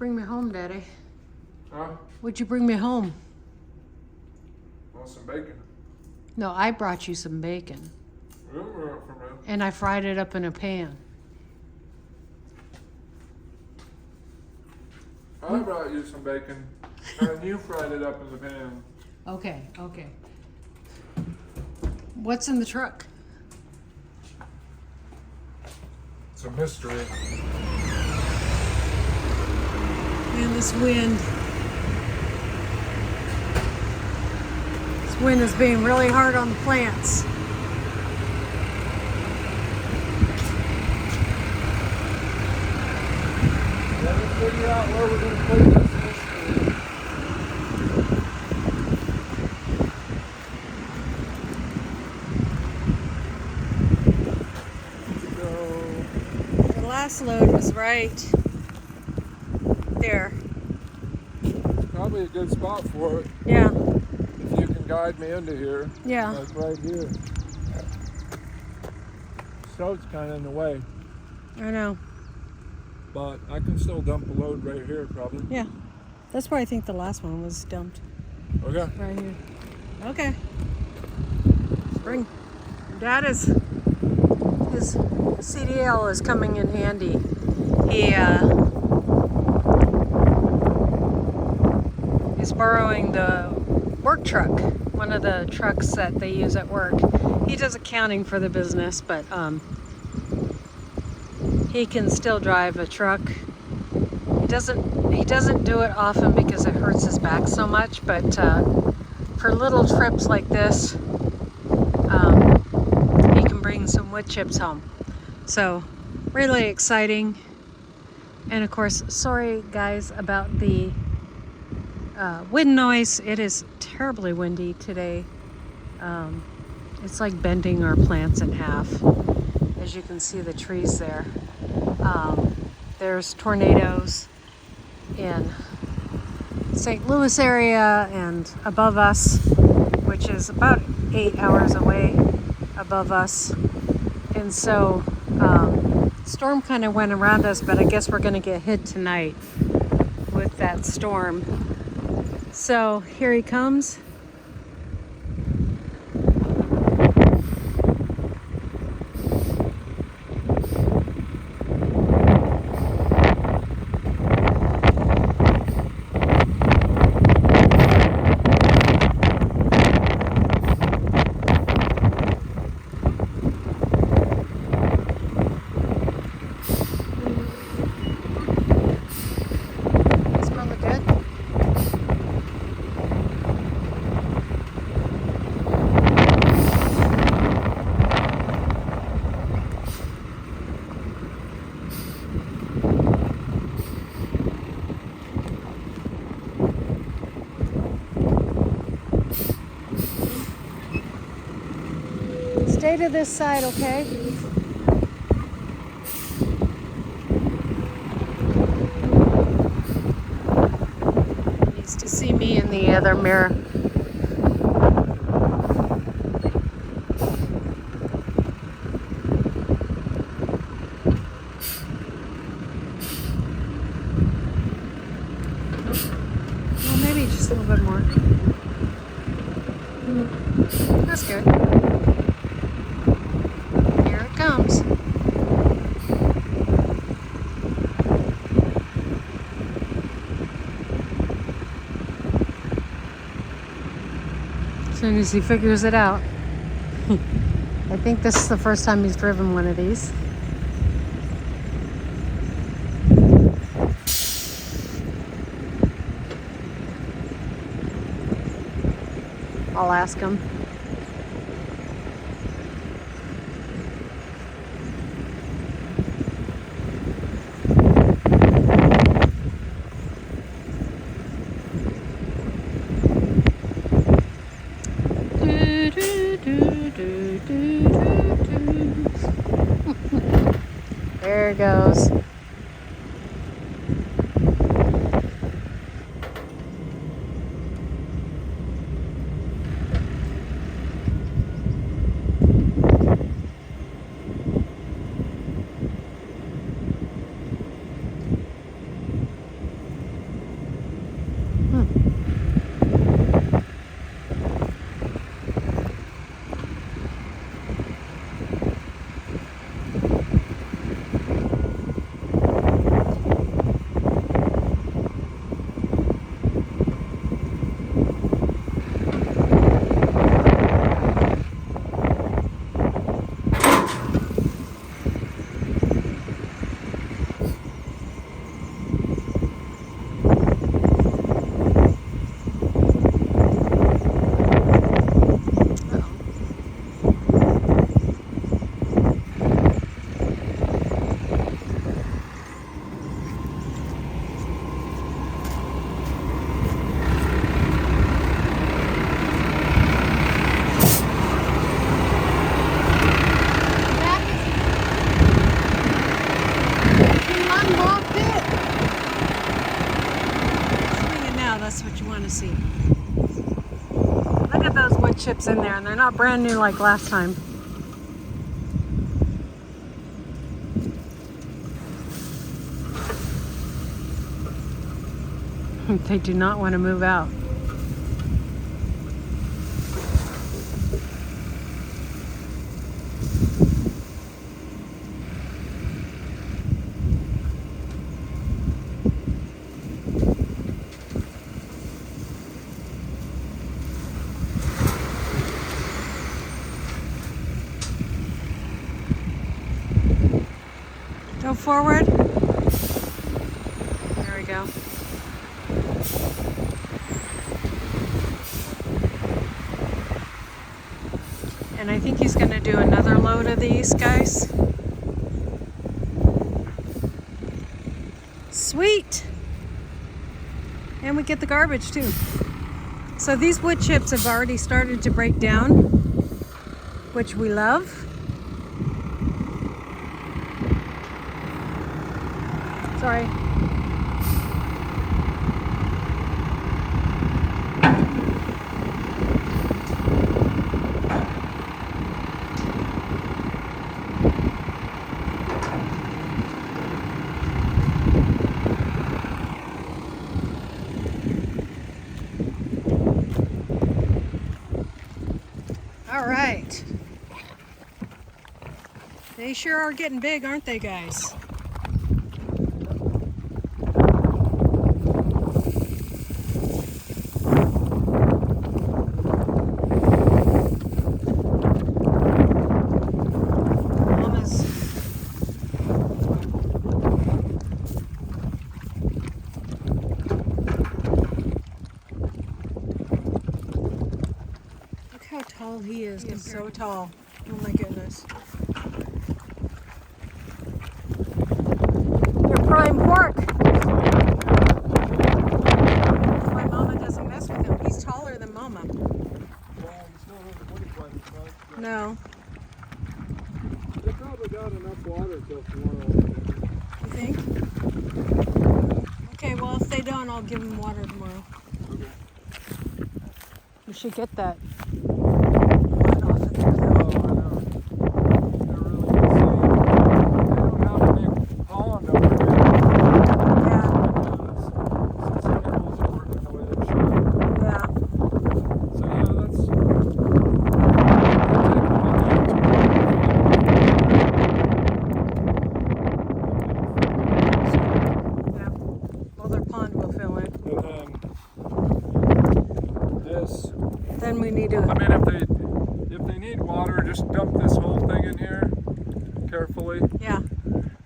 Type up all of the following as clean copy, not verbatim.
bring me home, Daddy? Huh? What'd you bring me home? Want some bacon? No, I brought you some bacon. Yeah, for me. And I fried it up in a pan. I brought you some bacon, and you fried it up in the pan. Okay, okay. What's in the truck? It's a mystery. Man, this wind. This wind is being really hard on the plants. Let's figure out where we're going to put this mystery. The last load was right there. Probably a good spot for it. Yeah, If you can guide me into here. yeah. Like right here. So it's kind of in the way, I know. but I can still dump a load right here probably. Yeah. That's where I think the last one was dumped. Okay. Right here. Okay. Bring. Dad is. His CDL is coming in handy. He's borrowing the work truck, one of the trucks that they use at work. He does accounting for the business, but he can still drive a truck. He doesn't do it often because it hurts his back so much, but for little trips like this, he can bring some wood chips home. So really exciting. And of course, sorry guys about the wind noise. It is terribly windy today. It's like bending our plants in half. As you can see the trees there. There's tornadoes in St. Louis area and above us, which is about 8 hours away above us. And so storm kind of went around us, but I guess we're going to get hit tonight with that storm. So here he comes. Stay to this side, okay? Needs to see me in the other mirror. Well, maybe just a little bit more. That's good. Here it comes. As soon as he figures it out. I think this is the first time he's driven one of these. I'll ask him. There it goes. chips in there, and they're not brand new like last time. They do not want to move out. Go forward. There we go. And I think he's going to do another load of these guys. Sweet! And we get the garbage too. So these wood chips have already started to break down, which we love. Sorry. All right. They sure are getting big, aren't they, guys? How tall he is. He's so tall. Oh my goodness. They're prime pork. That's why Mama doesn't mess with him. He's taller than Mama. No. They probably got enough water till tomorrow. You think? Okay, well if they don't, I'll give them water tomorrow. Okay. We should get that. Then we need to. I mean, if they need water, just dump this whole thing in here carefully. Yeah.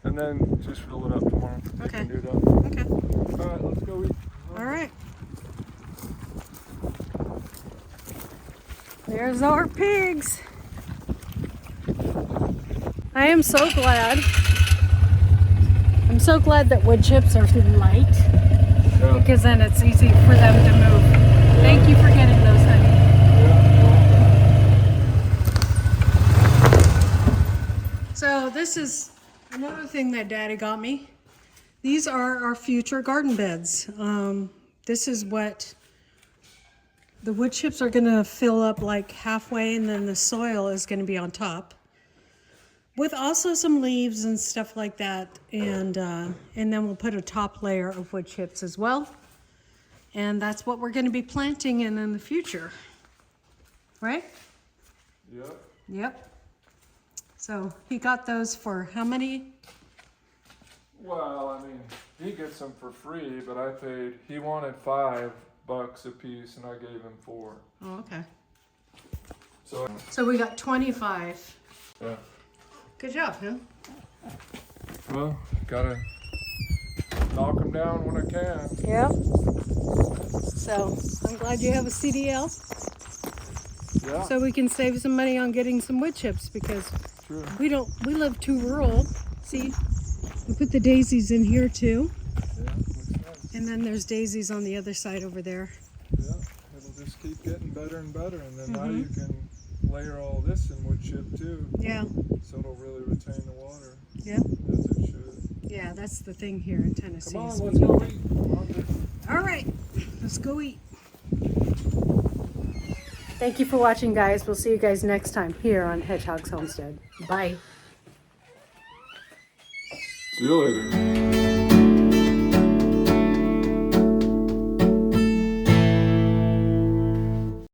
And then just fill it up tomorrow. They Okay. can do that. Okay. All right, let's go eat. All right. There's our pigs. I am so glad. I'm so glad that wood chips are light, Yeah. because then it's easy for them to move. Yeah. Thank you for getting those, honey. So this is another thing that Daddy got me. These are our future garden beds. This is what the wood chips are going to fill up like halfway, and then the soil is going to be on top, with also some leaves and stuff like that. And then we'll put a top layer of wood chips as well. And that's what we're going to be planting in the future. Right? Yep. Yep. So he got those for how many? Well, I mean, he gets them for free, but he wanted $5 a piece, and I gave him 4. Oh, okay. So we got 25. Yeah. Good job, huh? Well, gotta knock them down when I can. Yep. So I'm glad you have a CDL. Yeah. So we can save some money on getting some wood chips, because True. we live too rural. See, we put the daisies in here too. Yeah, looks nice. And then there's daisies on the other side over there. Yeah, it'll just keep getting better and better, and then now you can layer all this in wood chip too. Yeah. So it'll really retain the water. Yeah. As it should. Yeah, that's the thing here in Tennessee. Come on, is let's we go need eat. Come on, All right, let's go eat. Thank you for watching, guys. We'll see you guys next time here on Hedgehog's Homestead. Bye. See you later.